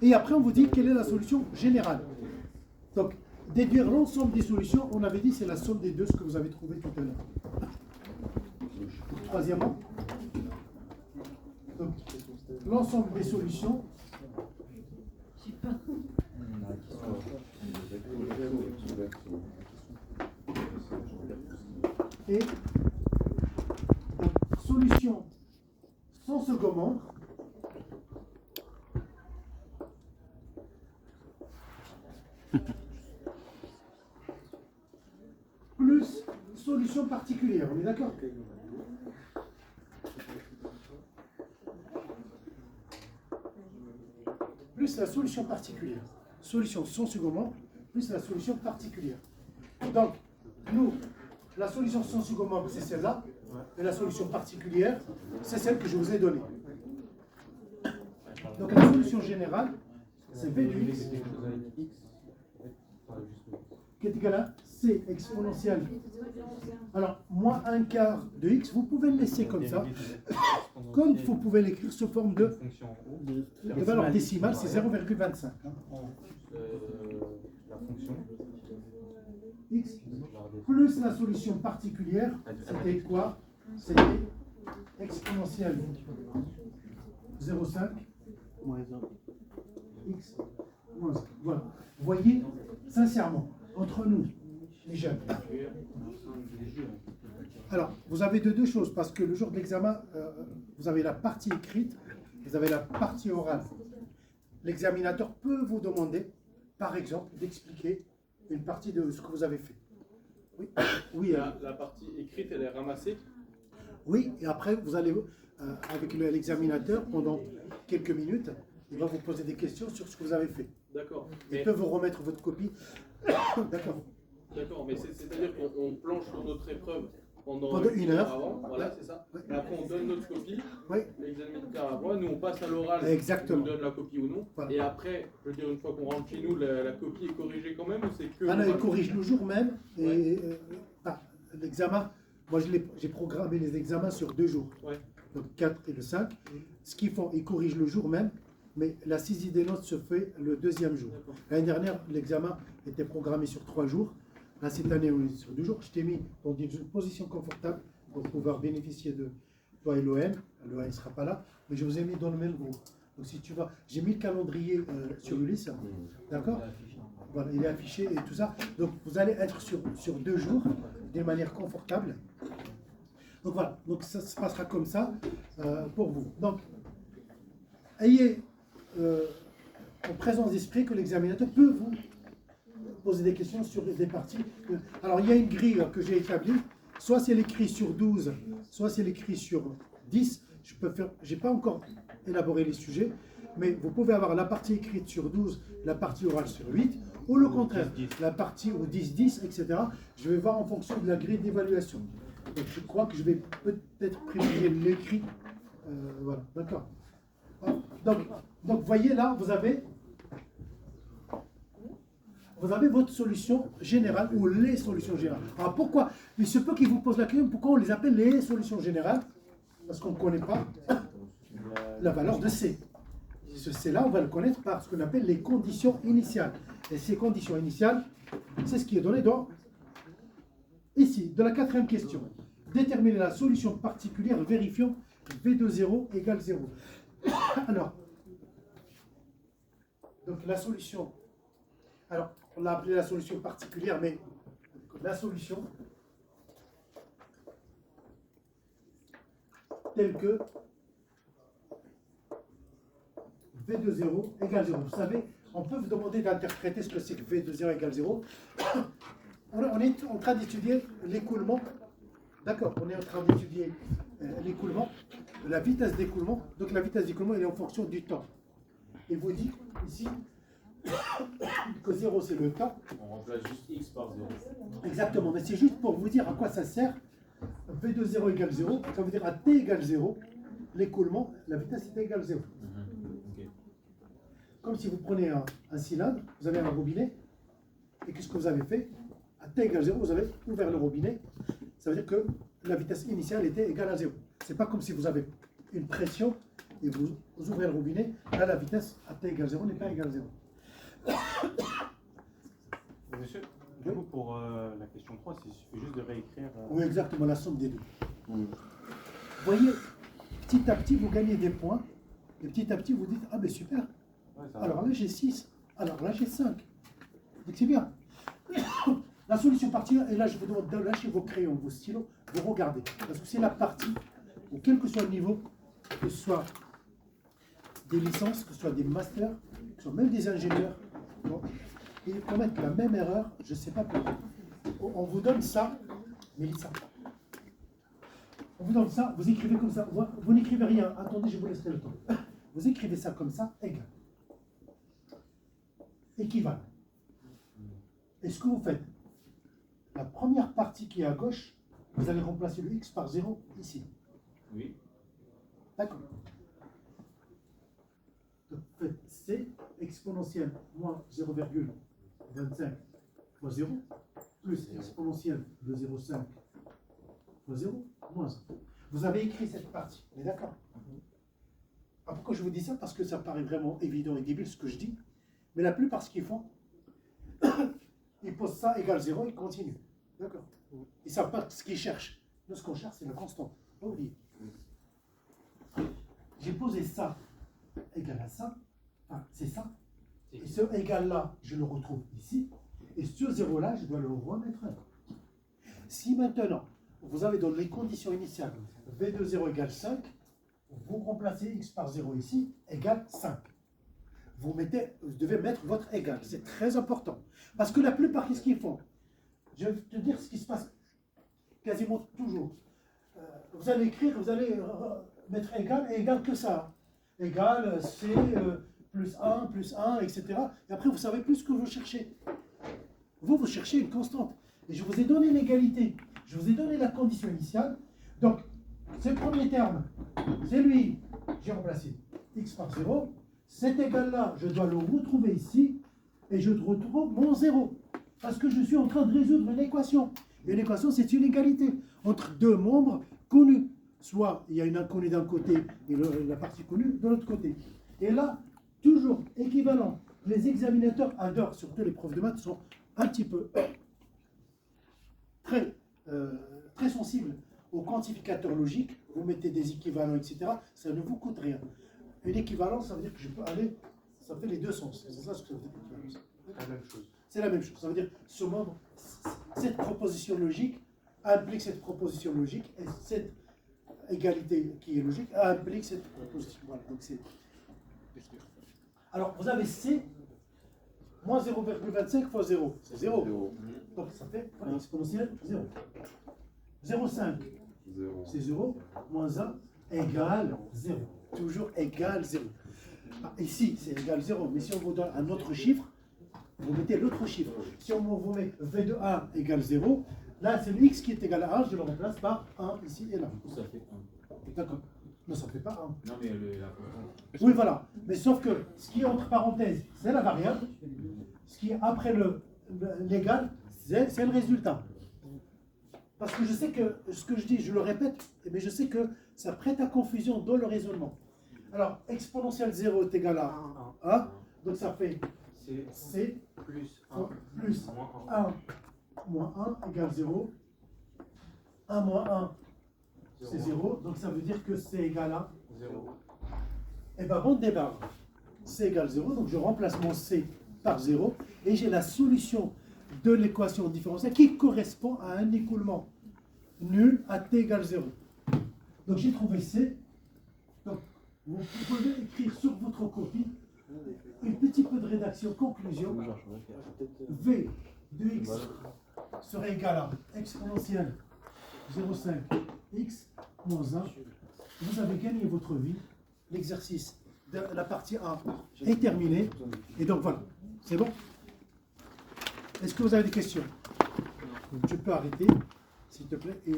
Et après, on vous dit quelle est la solution générale. Donc, déduire l'ensemble des solutions, on avait dit c'est la somme des deux, ce que vous avez trouvé tout à l'heure. Troisièmement, donc, l'ensemble des solutions et donc, solution sans second membre plus solution particulière. On est d'accord? Plus la solution particulière. Solution sans second membre plus la solution particulière. Donc, nous, la solution sans second membre, c'est celle-là. Et la solution particulière, c'est celle que je vous ai donnée. Donc, la solution générale, c'est V de x qui est égal à C exponentielle. Alors, moins un quart de x, vous pouvez le laisser comme ça. Comme vous pouvez l'écrire sous forme de valeur décimale, c'est 0,25. La fonction X plus la solution particulière, c'était quoi? C'était exponentielle 0,5 moins 1 x moins 1. Voilà. Vous voyez, sincèrement, entre nous, les jeunes. Alors, vous avez deux choses, parce que le jour de l'examen, vous avez la partie écrite, vous avez la partie orale. L'examinateur peut vous demander, par exemple, d'expliquer une partie de ce que vous avez fait. Oui, oui. La partie écrite, elle est ramassée. Oui, et après, vous allez, avec l'examinateur, pendant quelques minutes, il va vous poser des questions sur ce que vous avez fait. D'accord. Il peut vous remettre votre copie. D'accord. D'accord, mais c'est-à-dire qu'on planche sur notre épreuve pendant une heure avant, voilà, c'est ça. Oui. Et après, on donne notre copie. Oui. L'examinateur la voit, nous on passe à l'oral. Exactement. On donne la copie ou non. Voilà. Et après, je veux dire, une fois qu'on rentre chez nous, la copie est corrigée quand même ou c'est que. Ah non, il corrige le jour même. Et Ouais. l'examen, moi j'ai programmé les examens sur 2 jours. Ouais. Donc 4 et le 5. Ce qu'ils font, ils corrigent le jour même, mais la saisie des notes se fait le 2e jour. D'accord. L'année dernière, l'examen était programmé sur 3 jours. Là, cette année, on est sur 2 jours. Je t'ai mis dans une position confortable pour pouvoir bénéficier de toi et l'OM. L'OM ne sera pas là, mais je vous ai mis dans le même groupe. Donc si tu vas, j'ai mis le calendrier sur Ulysse, d'accord? Voilà, il est affiché et tout ça. Donc vous allez être sur 2 jours d'une manière confortable. Donc voilà, donc ça se passera comme ça pour vous. Donc, ayez en présence d'esprit que l'examinateur peut vous poser des questions sur des parties. Alors, il y a une grille que j'ai établie. Soit c'est écrit sur 12, soit c'est écrit sur 10. Je n'ai pas encore élaboré les sujets, mais vous pouvez avoir la partie écrite sur 12, la partie orale sur 8, ou le contraire, la partie au 10-10, etc. Je vais voir en fonction de la grille d'évaluation. Donc, je crois que je vais peut-être privilégier l'écrit. Voilà, d'accord. Donc, voyez là, vous avez votre solution générale ou les solutions générales. Alors pourquoi? Il se peut qu'ils vous posent la question, pourquoi on les appelle les solutions générales? Parce qu'on ne connaît pas la valeur de C. Ce C-là, on va le connaître par ce qu'on appelle les conditions initiales. Et ces conditions initiales, c'est ce qui est donné dans, ici, de la 4e question. Déterminer la solution particulière, vérifions V de 0 égale 0. Alors, donc la solution, alors on l'a appelé la solution particulière, mais la solution telle que V de 0 égale 0. Vous savez, on peut vous demander d'interpréter ce que c'est que V de 0 égale 0. On est en train d'étudier l'écoulement. D'accord, on est en train d'étudier l'écoulement, la vitesse d'écoulement. Donc la vitesse d'écoulement, elle est en fonction du temps. Et vous dites ici que 0 c'est le temps. On remplace juste x par 0. Exactement, mais c'est juste pour vous dire à quoi ça sert. V de 0 égale 0, ça veut dire à t égale 0, l'écoulement, la vitesse est égale 0. Okay. Comme si vous prenez un cylindre, vous avez un robinet, et qu'est-ce que vous avez fait? À t égale 0, vous avez ouvert le robinet, ça veut dire que la vitesse initiale était égale à 0. C'est pas comme si vous avez une pression et vous ouvrez le robinet, là la vitesse à t égale 0 n'est pas égale 0. Monsieur, du coup, pour la question 3, il suffit juste de réécrire. Oui, exactement, la somme des deux. Vous voyez, petit à petit, vous gagnez des points, et petit à petit, vous dites, ah ben super, Ouais, ça alors va. là j'ai 6, alors là j'ai 5. Donc c'est bien. La solution partie, et là je vous demande de lâcher vos crayons, vos stylos, vous regardez. Parce que c'est la partie où quel que soit le niveau, que ce soit des licences, que ce soit des masters, que ce soit même des ingénieurs, bon, ils commettent la même erreur, je ne sais pas pourquoi. On vous donne ça, mais ça. On vous donne ça, vous écrivez comme ça, vous n'écrivez rien, attendez, je vous laisserai le temps. Vous écrivez ça comme ça, égal. Équivalent. Et ce que vous faites, la première partie qui est à gauche, vous allez remplacer le x par 0 ici. Oui. D'accord. Donc, vous faites C exponentielle moins 0,25 fois 0, plus exponentielle de 0,5 fois 0, moins 1. Vous avez écrit cette partie, on est d'accord? Alors, pourquoi je vous dis ça? Parce que ça paraît vraiment évident et débile ce que je dis, mais la plupart ce qu'ils font, ils posent ça égale 0 et ils continuent. D'accord? Ils ne savent pas ce qu'ils cherchent. Nous, ce qu'on cherche, c'est la constante. Pas oublier. J'ai posé ça égal à ça. Enfin, c'est ça. Et ce égal-là, je le retrouve ici. Et ce 0-là, je dois le remettre là. Si maintenant, vous avez dans les conditions initiales, V de 0 égale 5, vous remplacez x par 0 ici, égale 5. Vous devez mettre votre égal. C'est très important. Parce que la plupart, qu'est-ce qu'ils font? Je vais te dire ce qui se passe quasiment toujours. Vous allez écrire, vous allez mettre égal et égal que ça. Égal, C, plus 1, etc. Et après, vous savez plus ce que vous cherchez. Vous cherchez une constante. Et je vous ai donné l'égalité. Je vous ai donné la condition initiale. Donc, c'est le premier terme. C'est lui. J'ai remplacé x par 0. Cet égal-là, je dois le retrouver ici. Et je retrouve mon 0. Parce que je suis en train de résoudre une équation. Et une équation, c'est une égalité entre deux membres connus. Soit il y a une inconnue d'un côté et la partie connue de l'autre côté. Et là, toujours équivalent. Les examinateurs adorent, surtout les profs de maths, sont un petit peu très sensibles aux quantificateurs logiques. Vous mettez des équivalents, etc. Ça ne vous coûte rien. Une équivalence, ça veut dire que je peux aller, ça fait les deux sens. C'est ça ce que ça veut dire équivalence. C'est la même chose. C'est la même chose. Ça veut dire ce membre, cette proposition logique implique cette proposition logique et cette égalité qui est logique implique cette proposition. Voilà, donc c'est. Alors, vous avez C moins 0,25 fois 0. C'est 0. Donc, ça fait exponentielle 0. 0,5. C'est 0. Moins 1 égale 0. Toujours égale 0. Ah, ici, c'est égal 0. Mais si on vous donne un autre chiffre, vous mettez l'autre chiffre. Si on vous met V de 1 égale 0, là, c'est le x qui est égal à 1. Je le remplace par 1 ici et là. Du coup, ça fait 1. D'accord. Non, ça ne fait pas 1. Non, mais la constante. Oui, voilà. Mais sauf que ce qui est entre parenthèses, c'est la variable. Ce qui est après l'égal, c'est le résultat. Parce que je sais que ce que je dis, je le répète, mais je sais que ça prête à confusion dans le raisonnement. Alors, exponentielle 0 est égal à 1. Donc ça fait C Plus 1. plus Moins 1 moins 1 égale 0. 1 moins 1, c'est 0. Donc ça veut dire que C égale à 0. Et bien, bon débarre. C égale 0, donc je remplace mon C par 0, et j'ai la solution de l'équation différentielle qui correspond à un écoulement nul à t égale 0. Donc j'ai trouvé C. Donc vous pouvez écrire sur votre copie un petit peu de rédaction, conclusion. V de x serait égal à exponentielle 0,5 x moins 1. Vous avez gagné votre vie. L'exercice de la partie 1 est terminé. Et donc voilà, c'est bon? Est-ce que vous avez des questions? Tu peux arrêter, s'il te plaît.